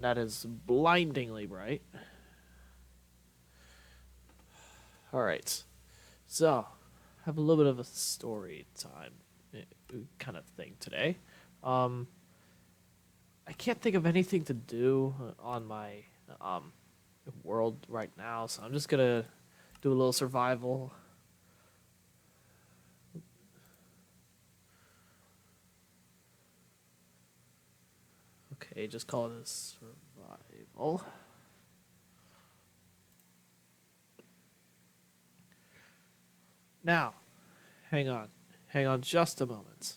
that is blindingly bright. All right, so have a little bit of a story time kind of thing today. Um, I can't think of anything to do on my um, world right now, so I'm just gonna do a little survival. Okay, just call it a survival. Now, hang on, hang on just a moment.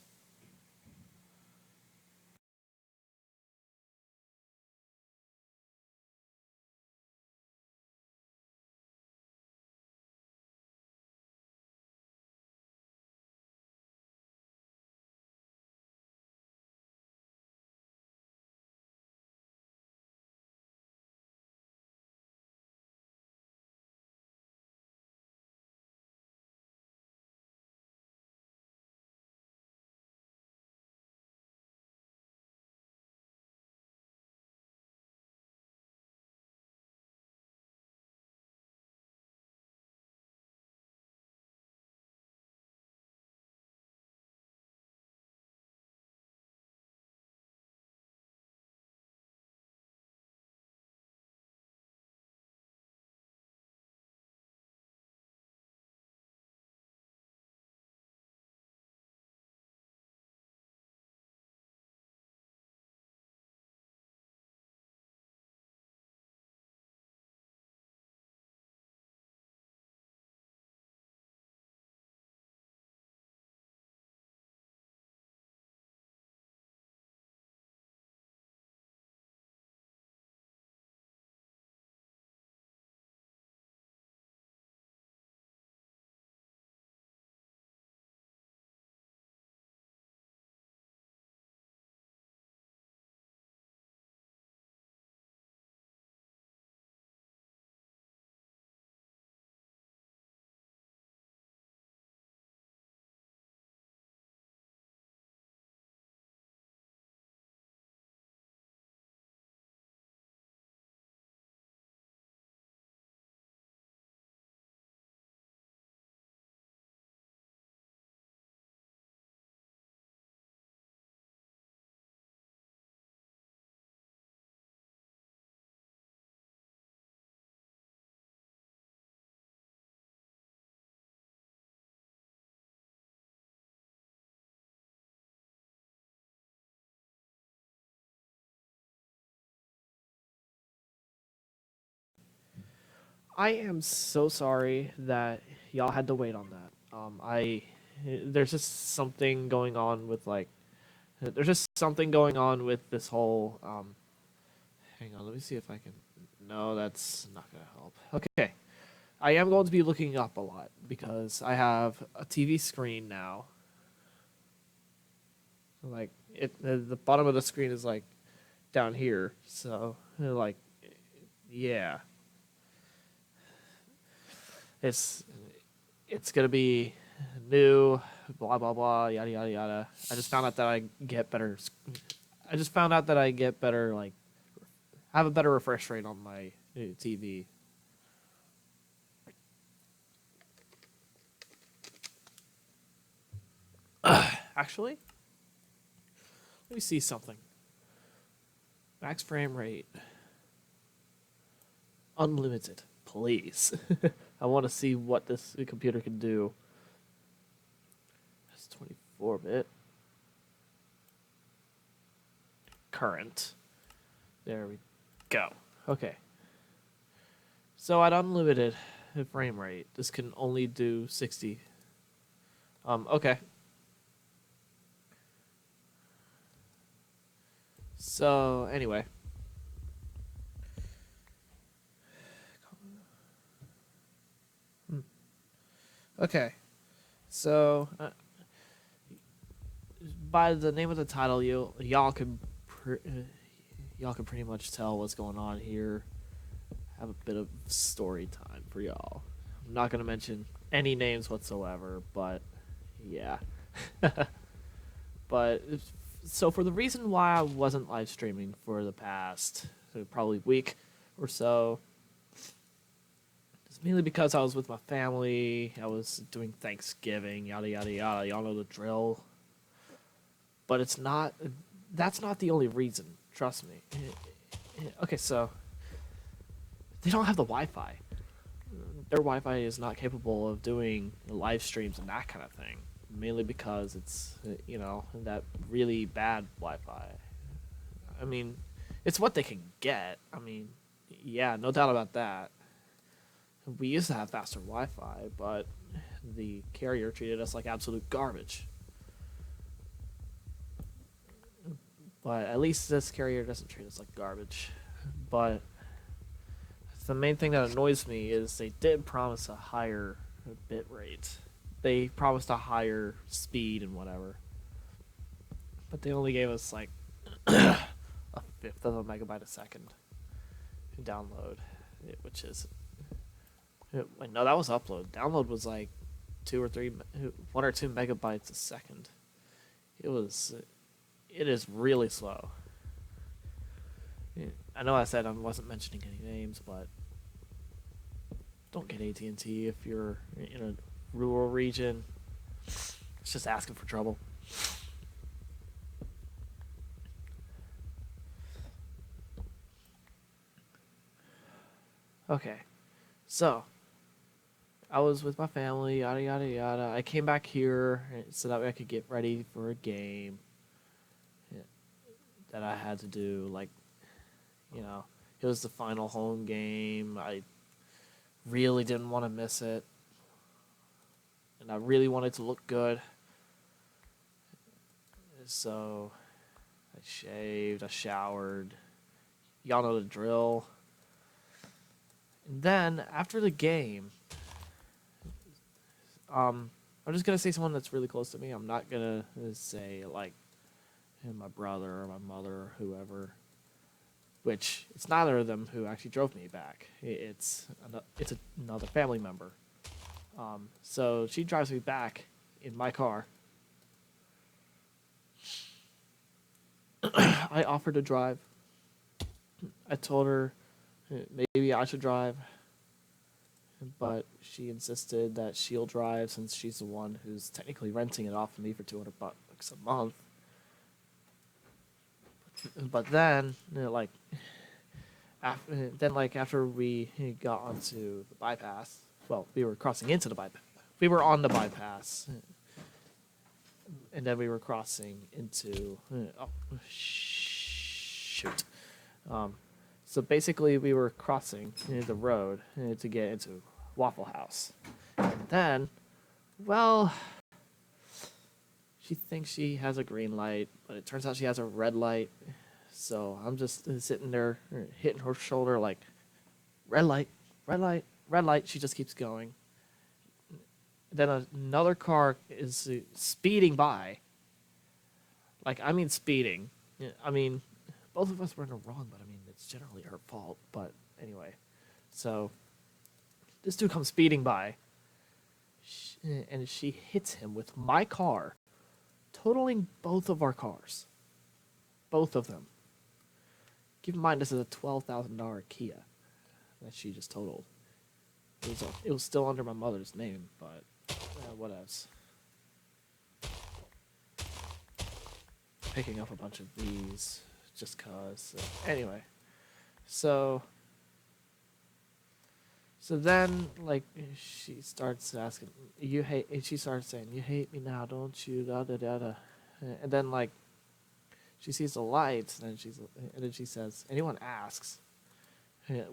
I am so sorry that y'all had to wait on that. I there's just something going on with there's just something going on with this whole. Hang on, let me see if I can. No, that's not gonna help. Okay, I am going to be looking up a lot because I have a TV screen now. Like the bottom of the screen is like down here, so like yeah, it's it's gonna be new, blah blah blah, yada yada yada. I just found out that I get better. I just found out that I get better, like have a better refresh rate on my TV. Actually, let me see something. Max frame rate, unlimited, please. I want to see what this computer can do. That's 24-bit current. There we go. Okay. So at unlimited frame rate, this can only do 60. Okay. So anyway, okay. So by the name of the title, y'all can pretty much tell what's going on here. Have a bit of story time for y'all. I'm not gonna mention any names whatsoever, but yeah. But so for the reason why I wasn't live streaming for the past probably week or so. It's mainly because I was with my family. I was doing Thanksgiving, yada yada yada. Y'all know the drill. But it's not. That's not the only reason. Trust me. Okay, so they don't have the Wi-Fi. Their Wi-Fi is not capable of doing live streams and that kind of thing. Mainly because it's that really bad Wi-Fi. I mean, it's what they can get. I mean, yeah, no doubt about that. We used to have faster Wi-Fi, but the carrier treated us like absolute garbage. But at least this carrier doesn't treat us like garbage. But the main thing that annoys me is they did promise a higher bit rate. They promised a higher speed and whatever. But they only gave us like a fifth of a megabyte a second to download, which is wait, no, that was upload. Download was like 1 or 2 megabytes a second. It is really slow. I know I said I wasn't mentioning any names, but don't get AT&T if you're in a rural region. It's just asking for trouble. Okay, so I was with my family, yada yada yada. I came back here so that way I could get ready for a game that I had to do. Like, it was the final home game. I really didn't want to miss it, and I really wanted to look good. So I shaved, I showered. Y'all know the drill. And then after the game, I'm just gonna say someone that's really close to me. I'm not gonna say like my brother or my mother or whoever, which it's neither of them who actually drove me back. It's another family member. So she drives me back in my car. I offered to drive. I told her maybe I should drive, but she insisted that she'll drive since she's the one who's technically renting it off of me for $200 a month. But then, after we got onto the bypass, well, we were crossing into the bypass. We were on the bypass, and then we were crossing into. Oh, shoot. So basically, we were crossing the road to get into Waffle House. And then, well, she thinks she has a green light, but it turns out she has a red light. So I'm just sitting there hitting her shoulder like, red light, red light, red light. She just keeps going. Then another car is speeding by. Like, I mean speeding. I mean, both of us were in the wrong, but I mean, it's generally her fault. But anyway, so this dude comes speeding by, and she hits him with my car, totaling both of our cars. Both of them. Keep in mind, this is a $12,000 Kia that she just totaled. It was still under my mother's name, but what else? Picking up a bunch of these just cause. Anyway, so then like she starts asking, "You hate?" And she starts saying, "You hate me now, don't you?" Da da da da. And then like she sees the lights, and then she says, "Anyone asks?"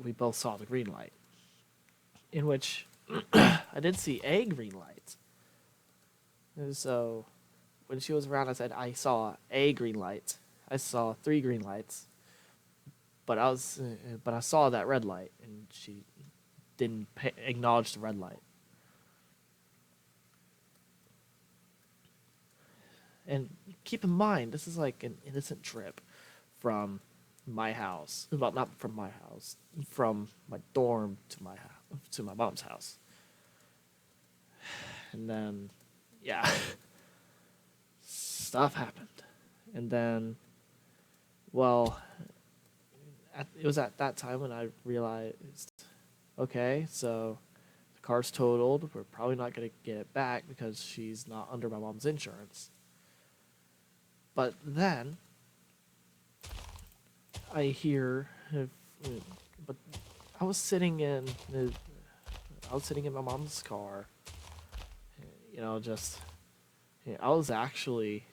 We both saw the green light, in which I did see a green light. And so when she was around, I said I saw a green light. I saw 3 green lights, but I saw that red light, and she didn't acknowledge the red light. And keep in mind, this is like an innocent trip from my house. Well, not from my house, from my dorm to my mom's house. And then, yeah, stuff happened. And then, well, it was at that time when I realized, okay, so the car's totaled. We're probably not gonna get it back because she's not under my mom's insurance. But then I hear, but I was sitting in, I was sitting in my mom's car, just, I was actually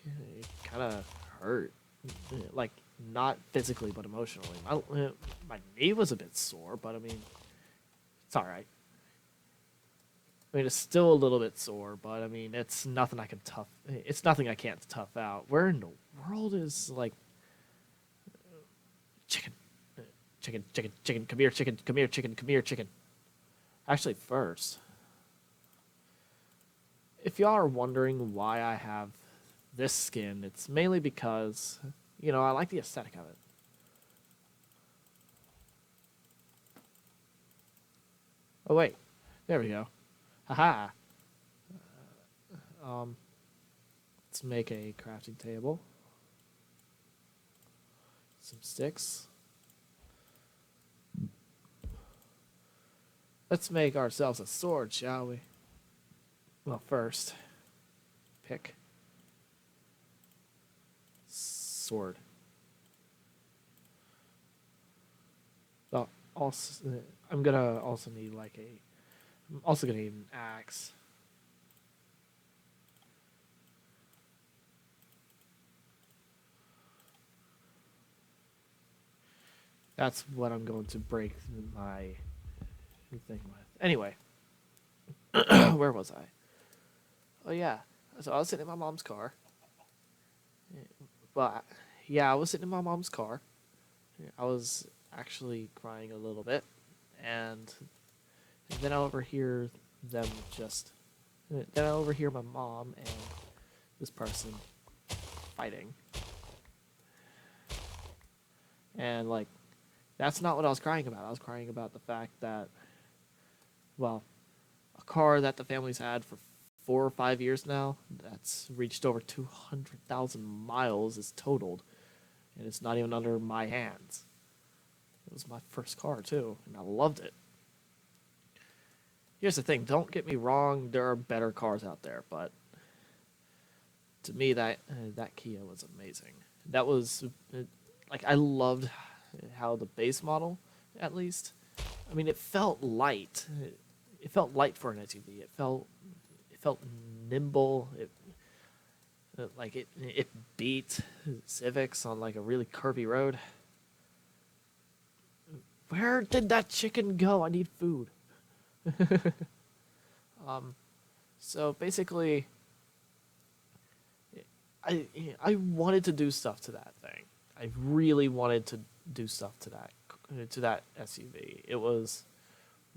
kind of hurt, like not physically but emotionally. My knee was a bit sore, but I mean, it's all right. I mean, it's still a little bit sore, but I mean, it's nothing I can tough. It's nothing I can't tough out. Where in the world is like chicken, chicken, chicken, chicken? Come here, chicken. Come here, chicken. Come here, chicken. Actually, first, if y'all are wondering why I have this skin, it's mainly because, I like the aesthetic of it. Oh wait, there we go. Haha. Let's make a crafting table. Some sticks. Let's make ourselves a sword, shall we? Well, first, pick. Sword. Well, also, I'm gonna also need I'm also gonna need an axe. That's what I'm going to break my thing with. Anyway, where was I? Oh yeah, so I was sitting in my mom's car. But yeah, I was sitting in my mom's car. I was actually crying a little bit, and then I overhear them just. Then I overhear my mom and this person fighting, and like, that's not what I was crying about. I was crying about the fact that, well, a car that the family's had for 4 or 5 years now, that's reached over 200,000 miles, is totaled, and it's not even under my hands. It was my first car too, and I loved it. Here's the thing, don't get me wrong, there are better cars out there, but to me that Kia was amazing. That was like, I loved how the base model, at least, I mean, it felt light. It felt light for an SUV. It felt nimble. It beat Civics on like a really curvy road. Where did that chicken go? I need food. So basically, I wanted to do stuff to that thing. I really wanted to do stuff to that SUV. It was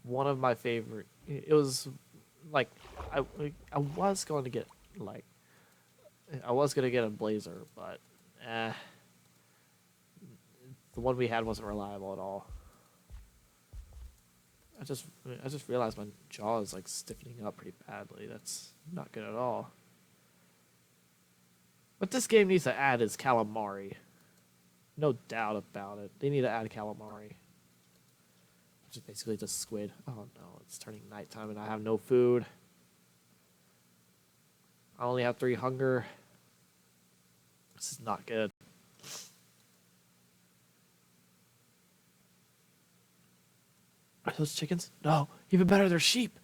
one of my favorite. It was like I I was going to get like I was gonna get a Blazer, but the one we had wasn't reliable at all. I just realized my jaw is like stiffening up pretty badly. That's not good at all. What this game needs to add is calamari. No doubt about it. They need to add calamari. Which is basically just squid. Oh no, it's turning nighttime and I have no food. I only have 3 hunger. This is not good. Are those chickens? No, even better, they're sheep.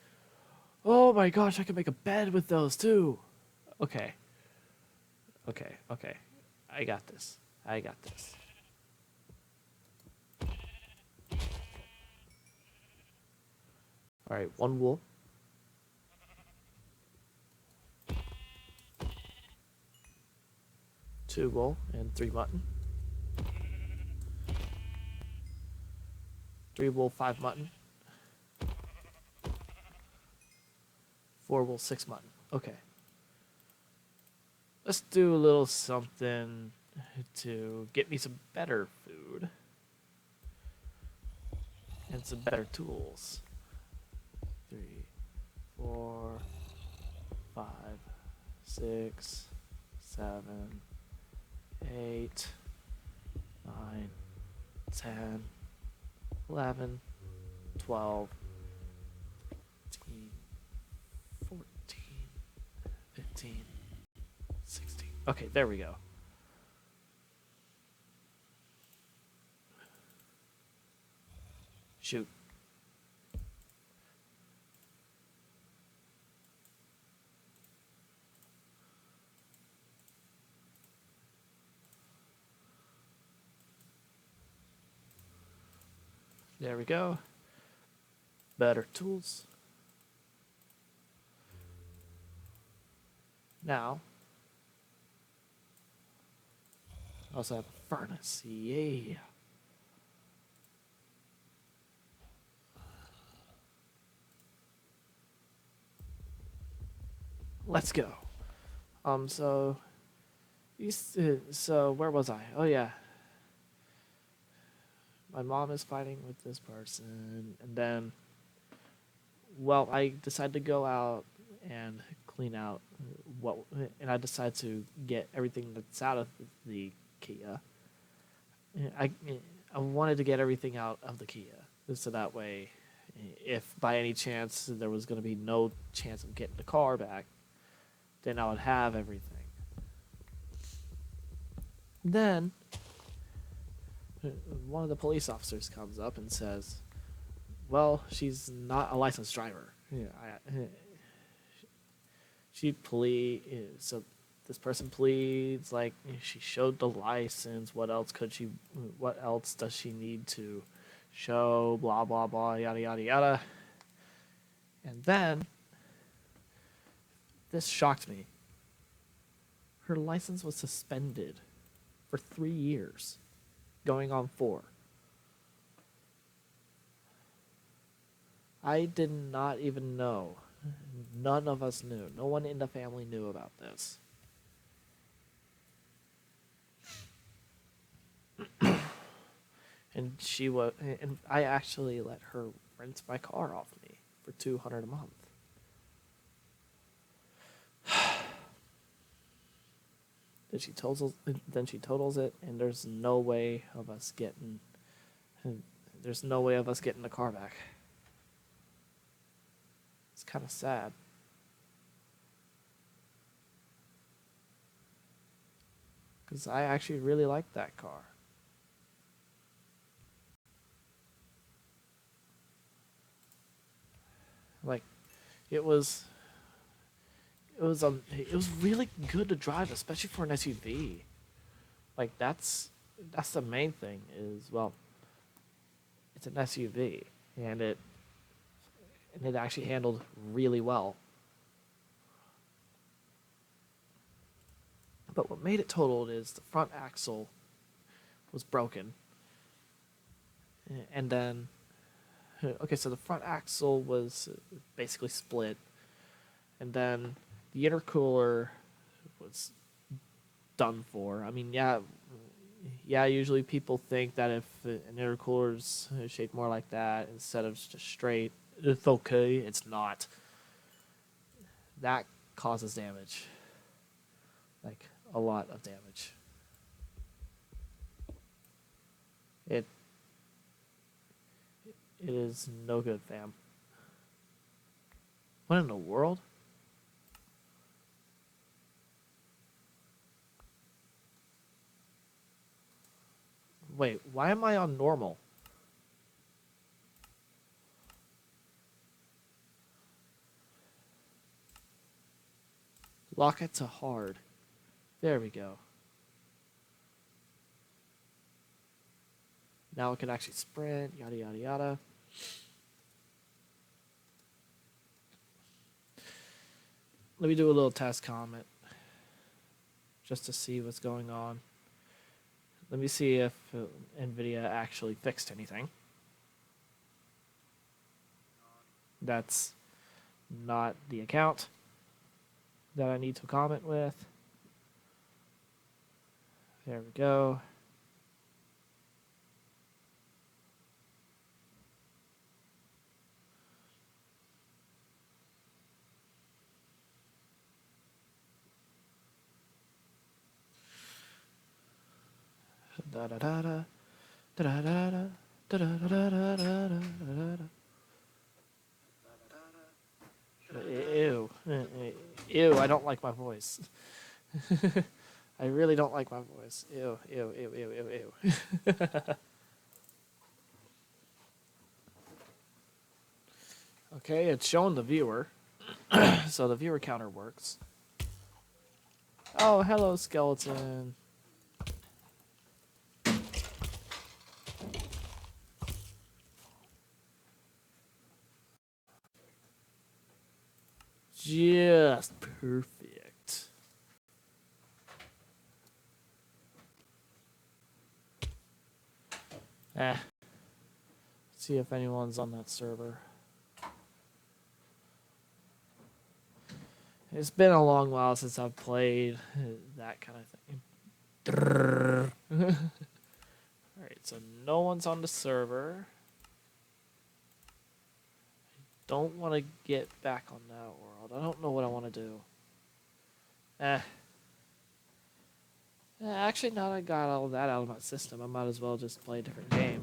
Oh my gosh, I can make a bed with those too. Okay. Okay. I got this. I got this. Alright, 1 wool. 2 wool and 3 mutton. 3 wool, 5 mutton. 4 wool, 6 mutton. Okay. Let's do a little something to get me some better food. And some better tools. 3, 4, 5, 6, 7, 8, 9, 10, 11, 12, 13, 14, 15, 16. Okay, there we go. Shoot. There we go. Better tools. Now, I also have a furnace. Yeah. Let's go. So, so where was I? Oh yeah, my mom is fighting with this person, and then, well, I decided to go out and clean out what, and I decided to get everything that's out of the Kia. I I wanted to get everything out of the Kia, so that way, if by any chance there was going to be no chance of getting the car back, then I would have everything. Then one of the police officers comes up and says, "Well, she's not a licensed driver." Yeah, she so this person pleads like she showed the license. What else could she? What else does she need to show? Blah blah blah. Yada yada yada. And then this shocked me. Her license was suspended for 3 years, going on 4. I did not even know. None of us knew. No one in the family knew about this. And and I actually let her rent my car off me for $200 a month. Then she totals it, and there's no way of us getting. There's no way of us getting the car back. It's kind of sad. Because I actually really liked that car. Like, it was, it was really good to drive, especially for an SUV. Like that's the main thing is, well, it's an SUV, and it actually handled really well. But what made it totaled is the front axle was broken. And then, okay, so the front axle was basically split. And then the intercooler was done for. I mean, yeah, usually people think that if an intercooler's shaped more like that instead of just straight, it's okay. It's not. That causes damage. Like, a lot of damage. It it is no good, fam. What in the world? Wait, why am I on normal? Lock it to hard. There we go. Now it can actually sprint, yada yada yada. Let me do a little test comment just to see what's going on. Let me see if NVIDIA actually fixed anything. That's not the account that I need to comment with. There we go. Da da da da da da da. Ew. Ew, I don't like my voice. I really don't like my voice. Ew, ew, ew, ew, ew, ew. Okay, it's showing the viewer. So the viewer counter works. Oh, hello, skeleton. Just perfect. Let's see if anyone's on that server. It's been a long while since I've played that kind of thing. Alright, so no one's on the server. Don't want to get back on that world. I don't know what I want to do. Actually, now that I got all that out of my system, I might as well just play a different game.